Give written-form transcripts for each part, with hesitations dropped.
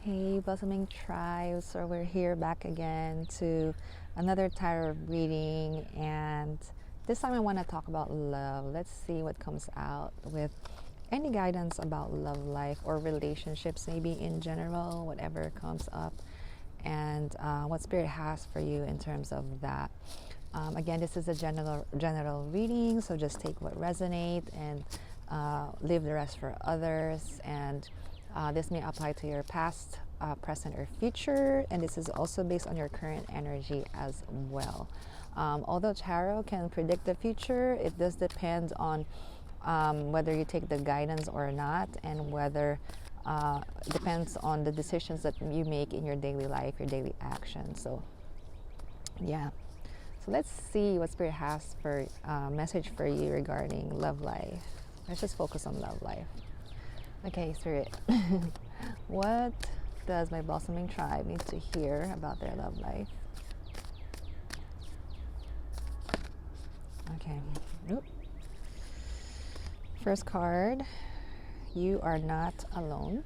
Hey, Blossoming Tribe. So we're here back again to another tarot reading, and this time I want to talk about love. Let's see what comes out with any guidance about love life or relationships, maybe in general, whatever comes up, and what Spirit has for you in terms of that. Again, this is a general reading, so just take what resonates and leave the rest for others. And this may apply to your past, present, or future, and this is also based on your current energy as well. Although tarot can predict the future, it does depend on whether you take the guidance or not, and whether depends on the decisions that you make in your daily life, your daily actions. So yeah, so let's see what Spirit has for message for you regarding love life. Let's just focus on love life. Okay, Spirit, what does my Blossoming Tribe need to hear about their love life? Okay. Oop. First card, you are not alone.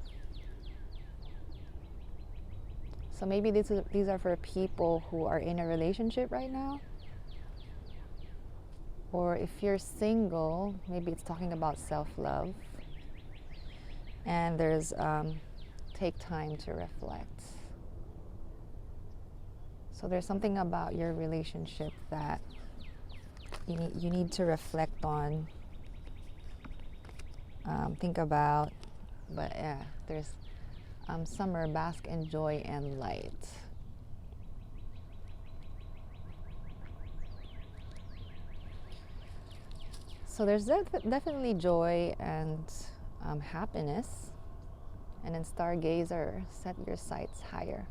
So maybe these are for people who are in a relationship right now. Or if you're single, maybe it's talking about self-love. And there's take time to reflect. So there's something about your relationship that you need to reflect on, think about. But yeah, there's summer, bask in joy and light. So there's definitely joy and happiness. And then stargazer, set your sights higher.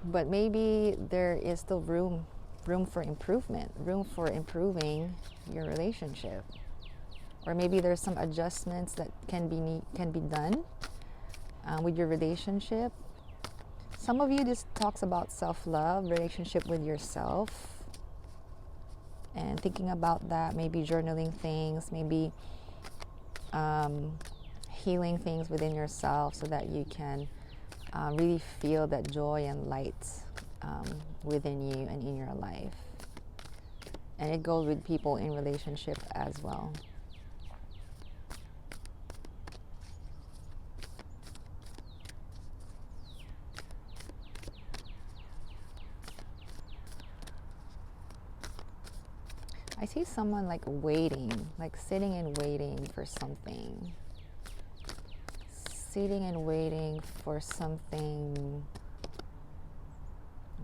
But maybe there is still room for improvement, room for improving your relationship. Or maybe there's some adjustments that can be done with your relationship. Some of you, this talks about self-love, relationship with yourself. And thinking about that, maybe journaling things, maybe healing things within yourself so that you can really feel that joy and light within you and in your life. And it goes with people in relationship as well. I see someone like waiting, like sitting and waiting for something. Sitting and waiting for something.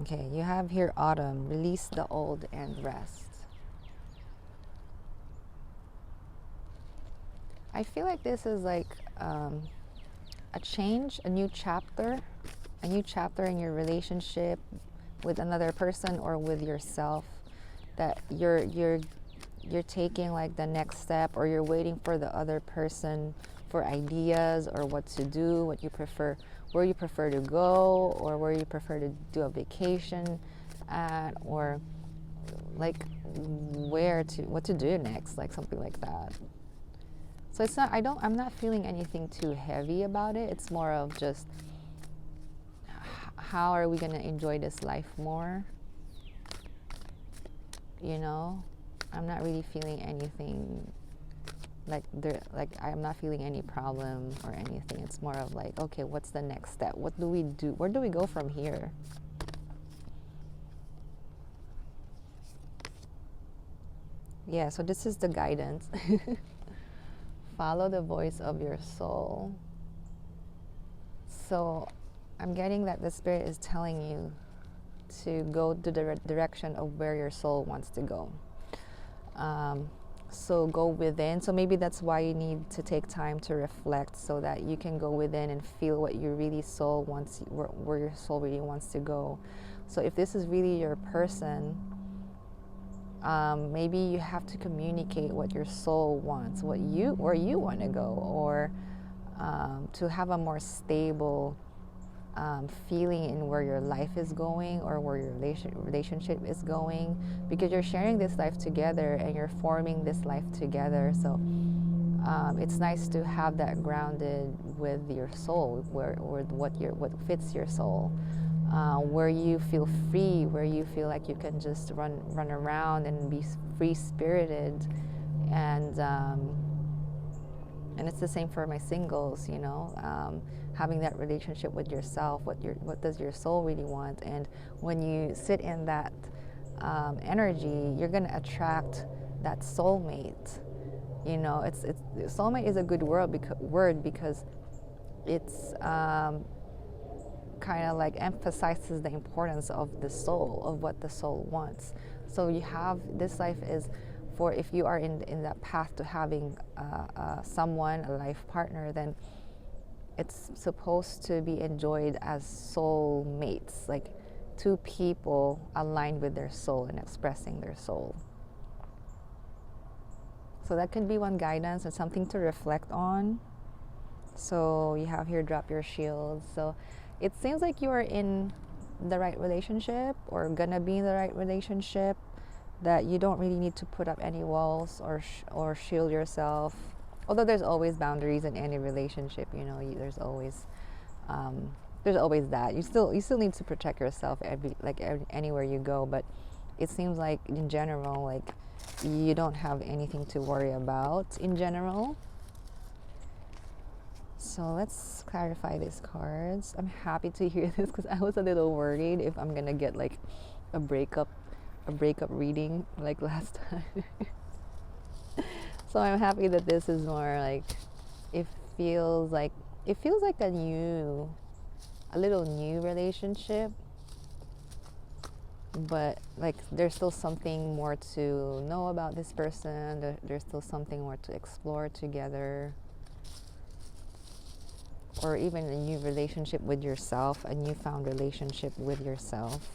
Okay, you have here autumn, release the old and rest. I feel like this is like a change, a new chapter in your relationship with another person or with yourself. That you're taking like the next step, or you're waiting for the other person for ideas or what to do, what you prefer, where you prefer to go, or where you prefer to do a vacation at, or like what to do next, like something like that. So it's not, I'm not feeling anything too heavy about it. It's more of just how are we going to enjoy this life more? You know, I'm not really feeling anything like I'm not feeling any problem or anything. It's more of like, okay, what's the next step? What do we do? Where do we go from here? Yeah, so this is the guidance. Follow the voice of your soul. So I'm getting that the Spirit is telling you to go to the direction of where your soul wants to go. So go within. So maybe that's why you need to take time to reflect, so that you can go within and feel what you really soul wants, where your soul really wants to go. So if this is really your person, maybe you have to communicate what your soul wants, where you want to go, or to have a more stable feeling in where your life is going, or where your relationship is going, because you're sharing this life together and you're forming this life together. So it's nice to have that grounded with your soul, where or what fits your soul, where you feel free, where you feel like you can just run around and be free spirited, and it's the same for my singles, you know, having that relationship with yourself. What does your soul really want? And when you sit in that energy, you're gonna attract that soulmate. You know, it's soulmate is a good word because it's kind of like emphasizes the importance of the soul, of what the soul wants. So you have, this life is for, if you are in that path to having someone, a life partner, then it's supposed to be enjoyed as soul mates, like two people aligned with their soul and expressing their soul. So that could be one guidance and something to reflect on. So you have here, drop your shields. So it seems like you are in the right relationship, or gonna be in the right relationship, that you don't really need to put up any walls or shield yourself. Although there's always boundaries in any relationship, you know, there's always that. You still need to protect yourself anywhere you go. But it seems like in general, like you don't have anything to worry about in general. So let's clarify these cards. I'm happy to hear this because I was a little worried if I'm gonna get like a breakup reading like last time. So I'm happy that this is more like, it feels like a little new relationship, but like there's still something more to know about this person. There's still something more to explore together, or even a new relationship with yourself, a newfound relationship with yourself.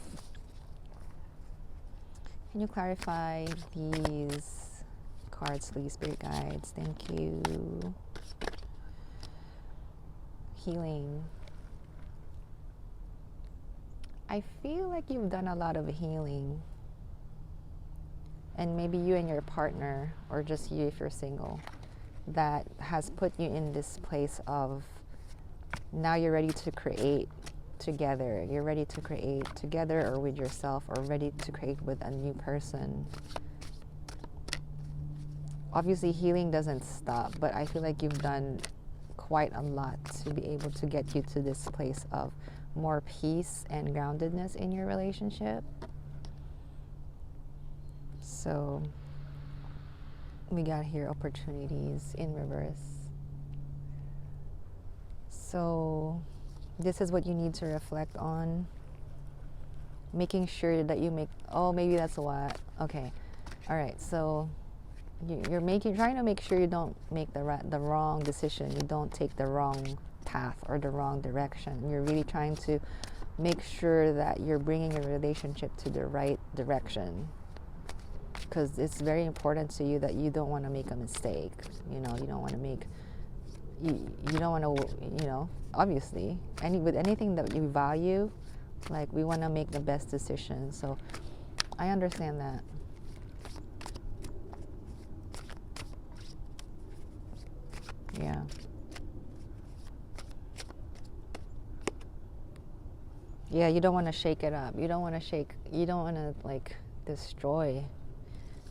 Can you clarify these cards, please, spirit guides? Thank you. Healing. I feel like you've done a lot of healing, and maybe you and your partner, or just you if you're single, that has put you in this place of, now you're ready to create together. You're ready to create together or with yourself, or ready to create with a new person. Obviously, healing doesn't stop, but I feel like you've done quite a lot to be able to get you to this place of more peace and groundedness in your relationship. So we got here opportunities in reverse. So this is what you need to reflect on. Making sure that you make, oh, maybe that's what, okay. All right, so you're trying to make sure you don't make the wrong decision. You don't take the wrong path or the wrong direction. You're really trying to make sure that you're bringing your relationship to the right direction, because it's very important to you that you don't want to make a mistake. You know, you don't want to make, you don't want to, you know, obviously, with anything that you value, like we want to make the best decision. So I understand that. Yeah. Yeah, you don't want to shake it up. You don't want to like destroy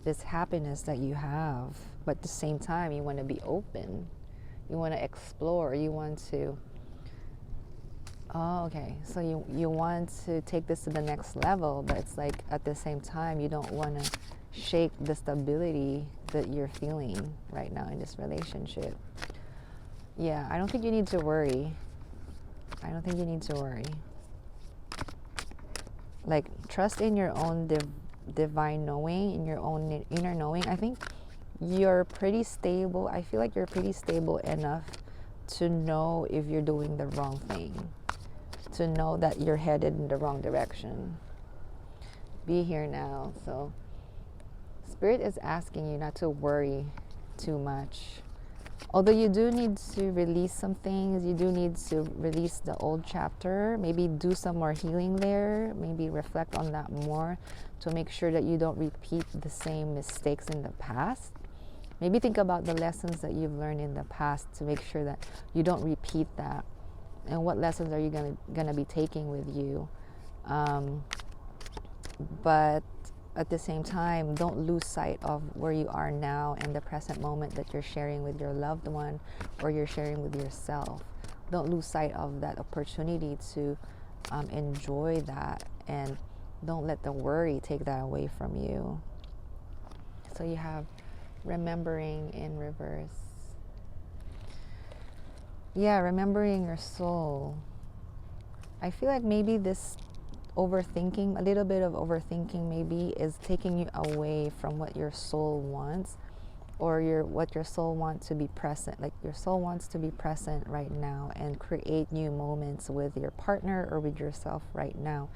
this happiness that you have. But at the same time, you want to be open. You want to explore. You want to, oh, okay. So you want to take this to the next level, but it's like at the same time, you don't want to shake the stability that you're feeling right now in this relationship. Yeah, I don't think you need to worry. I don't think you need to worry. Like, trust in your own divine knowing, in your own inner knowing. I think you're pretty stable. I feel like you're pretty stable enough to know if you're doing the wrong thing, to know that you're headed in the wrong direction. Be here now. So Spirit is asking you not to worry too much. Although you do need to release some things, you do need to release the old chapter, maybe do some more healing there, maybe reflect on that more to make sure that you don't repeat the same mistakes in the past. Maybe think about the lessons that you've learned in the past to make sure that you don't repeat that. And what lessons are you gonna be taking with you? But at the same time, don't lose sight of where you are now and the present moment that you're sharing with your loved one or you're sharing with yourself. Don't lose sight of that opportunity to enjoy that, and don't let the worry take that away from you. So you have remembering in reverse. Yeah, remembering your soul. I feel like maybe this overthinking, a little bit of overthinking maybe, is taking you away from what your soul wants, or what your soul wants to be present. Like your soul wants to be present right now and create new moments with your partner or with yourself right now.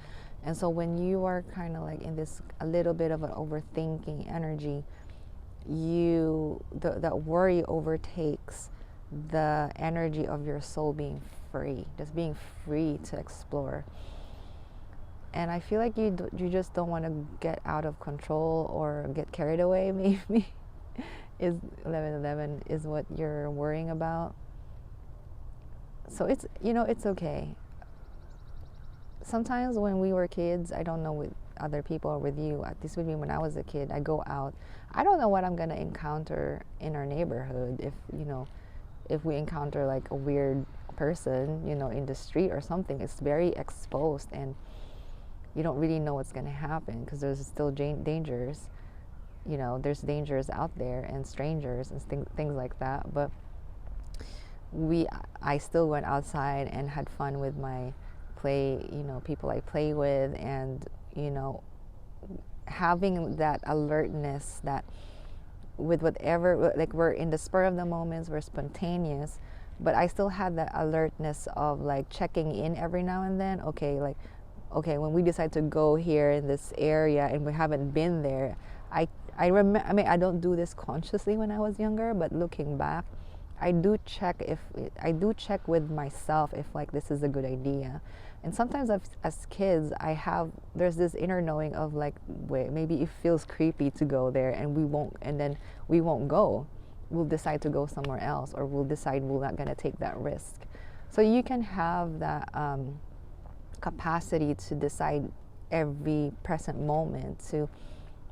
And so when you are kind of like in this a little bit of an overthinking energy, that worry overtakes the energy of your soul being free, just being free to explore. And I feel like you just don't want to get out of control or get carried away, maybe. Is 1111 is what you're worrying about. So it's, it's okay. Sometimes when we were kids, I don't know with other people or with you, at least with me when I was a kid, I go out, I don't know what I'm going to encounter in our neighborhood. If we encounter like a weird person, in the street or something, it's very exposed and you don't really know what's going to happen because there's still dangers. There's dangers out there and strangers and things like that. But I still went outside and had fun with my people I play with, and, having that alertness that with whatever, like we're in the spur of the moments, we're spontaneous, but I still had that alertness of like checking in every now and then. Okay, when we decide to go here in this area and we haven't been there, I remember, I don't do this consciously when I was younger, but looking back, I do check with myself if like this is a good idea. And sometimes as kids, there's this inner knowing of like, wait, maybe it feels creepy to go there, and we won't go. We'll decide to go somewhere else, or we'll decide we're not going to take that risk. So you can have that capacity to decide every present moment to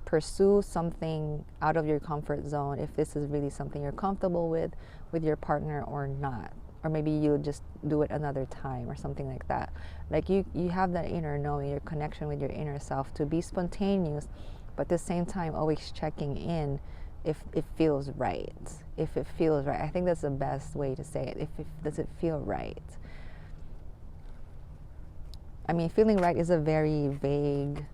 pursue something out of your comfort zone, if this is really something you're comfortable with your partner or not. Or maybe you'll just do it another time or something like that. Like you have that inner knowing, your connection with your inner self to be spontaneous, but at the same time always checking in if it feels right. If it feels right. I think that's the best way to say it. Does it feel right? I mean, feeling right is a very vague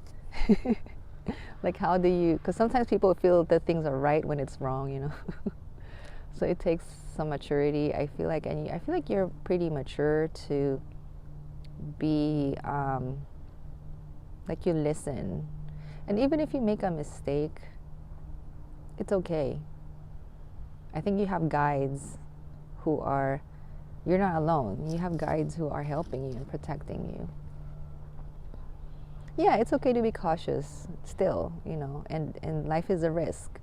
like how do you, because sometimes people feel that things are right when it's wrong, So it takes some maturity, I feel like, and I feel like you're pretty mature to be like you listen. And even if you make a mistake, it's okay. I think you have guides you're not alone. You have guides who are helping you and protecting you. Yeah, it's okay to be cautious still, and life is a risk.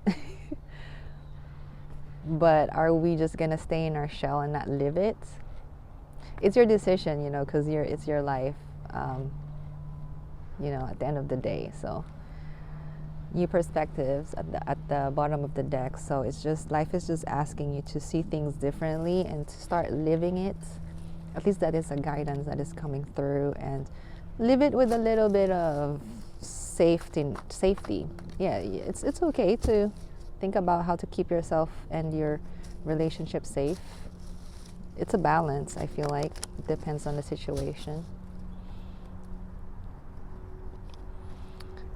But are we just going to stay in our shell and not live it? It's your decision, because it's your life, at the end of the day. So new perspectives at the bottom of the deck. So it's just, life is just asking you to see things differently and to start living it. At least that is a guidance that is coming through, and live it with a little bit of safety. Yeah, it's okay to think about how to keep yourself and your relationship safe. It's a balance, I feel like. It depends on the situation.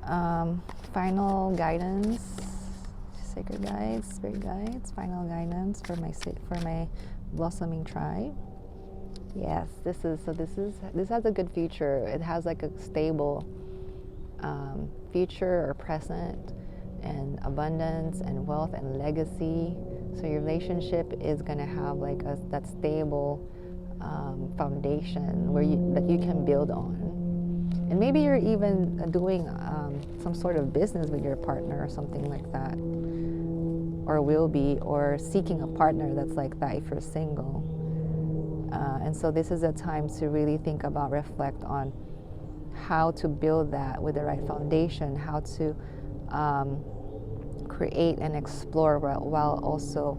Final guidance, sacred guides, spirit guides, final guidance for my blossoming tribe. Yes, this has a good future. It has like a stable future or present, and abundance and wealth and legacy. So your relationship is going to have like that stable foundation that you can build on. And maybe you're even doing some sort of business with your partner or something like that. or will be, or seeking a partner that's like that if you're single. And so this is a time to really think about, reflect on how to build that with the right foundation, how to create and explore while also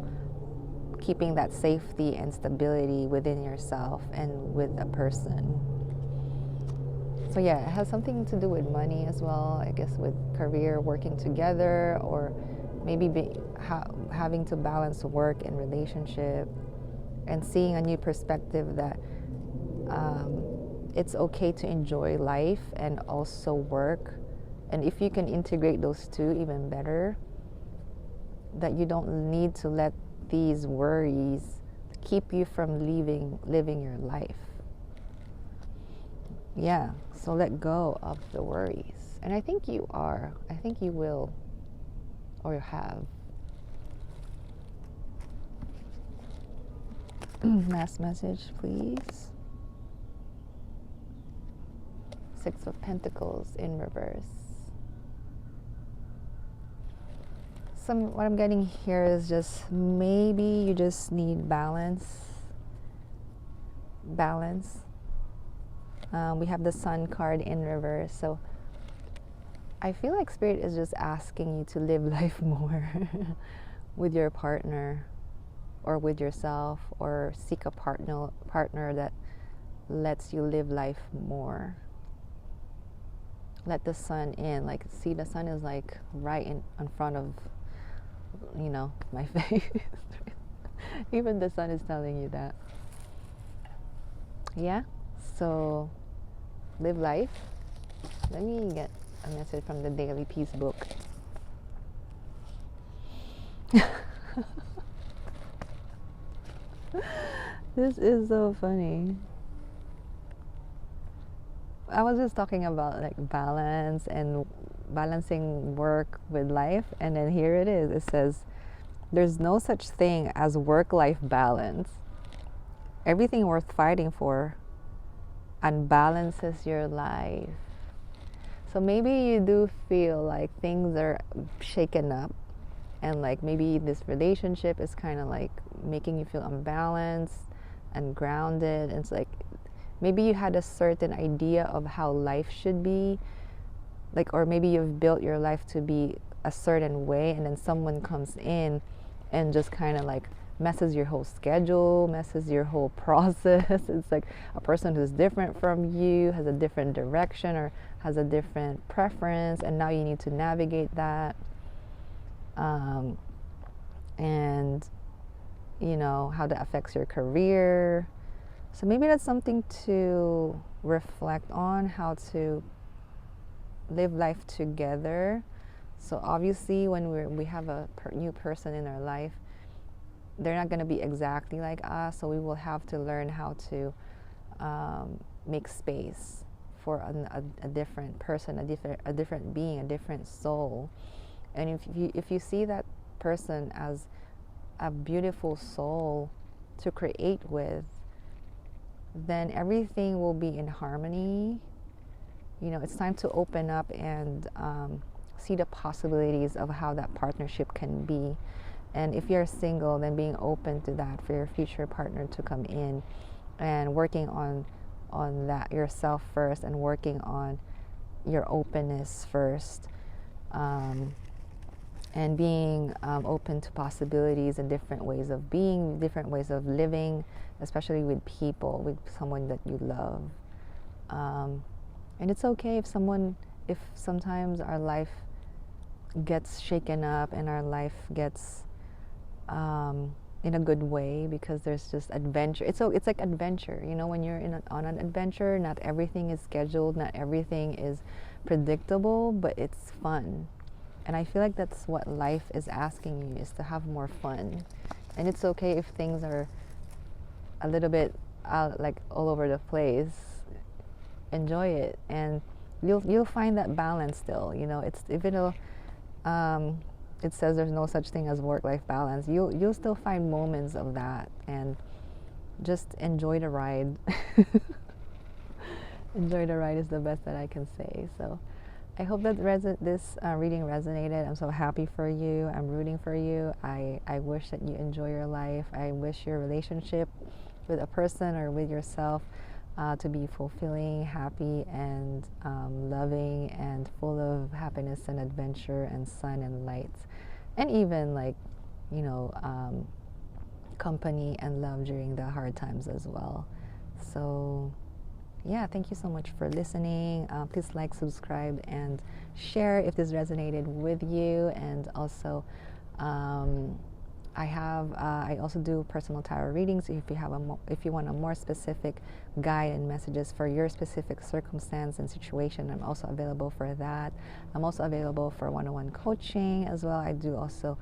keeping that safety and stability within yourself and with a person. So yeah, it has something to do with money as well, I guess, with career, working together, or maybe having to balance work and relationship, and seeing a new perspective that it's okay to enjoy life and also work. And if you can integrate those two, even better, that you don't need to let these worries keep you from living your life. Yeah, so let go of the worries. And I think you are. I think you will, or you have. Last message, please. Six of Pentacles in reverse. What I'm getting here is just maybe you just need balance. We have the Sun card in reverse, so I feel like Spirit is just asking you to live life more with your partner or with yourself, or seek a partner that lets you live life more. Let the sun in. Like, see, the sun is like right in front of, my face. Even the sun is telling you that. Yeah, so live life. Let me get a message from the Daily Peace book. This is so funny. I was just talking about like balance and balancing work with life, and then here it is. It says, there's no such thing as work-life balance. Everything worth fighting for unbalances your life. So maybe you do feel like things are shaken up, and like maybe this relationship is kind of like making you feel unbalanced and grounded. It's like maybe you had a certain idea of how life should be, like, or maybe you've built your life to be a certain way, and then someone comes in and just kind of like messes your whole schedule, messes your whole process. It's like a person who's different from you, has a different direction, or has a different preference, and now you need to navigate that. And how that affects your career. So maybe that's something to reflect on, how to live life together. So obviously when we have a new person in our life, they're not going to be exactly like us, so we will have to learn how to make space for a different person, a different being, a different soul. And if you see that person as a beautiful soul to create with, then everything will be in harmony. It's time to open up and see the possibilities of how that partnership can be. And if you're single, then being open to that for your future partner to come in, and working on that yourself first, and working on your openness first, and being open to possibilities and different ways of being, different ways of living, especially with people, with someone that you love. And it's okay if sometimes our life gets shaken up and our life gets in a good way, because there's just adventure. It's like adventure, when you're on an adventure, not everything is scheduled, not everything is predictable, but it's fun. And I feel like that's what life is asking you, is to have more fun. And it's okay if things are a little bit like all over the place. Enjoy it, and you'll find that balance still. It's, even though it says there's no such thing as work-life balance, you'll still find moments of that, and just enjoy the ride. Enjoy the ride is the best that I can say. So I hope that this reading resonated. I'm so happy for you. I'm rooting for you. I wish that you enjoy your life. I wish your relationship with a person or with yourself to be fulfilling, happy, and loving, and full of happiness and adventure and sun and light, and even like, you know, company and love during the hard times as well. So yeah, thank you so much for listening. Please like, subscribe, and share if this resonated with you. And also, I also do personal tarot readings. If you have if you want a more specific guide and messages for your specific circumstance and situation, I'm also available for that. I'm also available for one-on-one coaching as well. I do also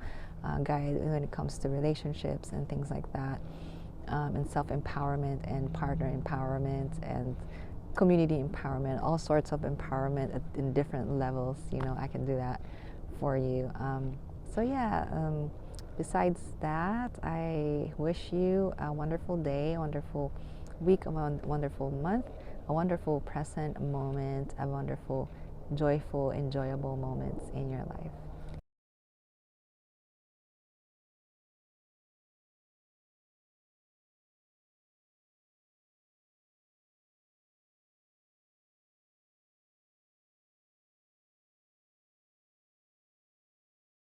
guide when it comes to relationships and things like that. And self-empowerment and partner empowerment and community empowerment, all sorts of empowerment in different levels. You know, I can do that for you. So yeah, besides that, I wish you a wonderful day, a wonderful week, a wonderful month, a wonderful present moment, a wonderful, joyful, enjoyable moments in your life.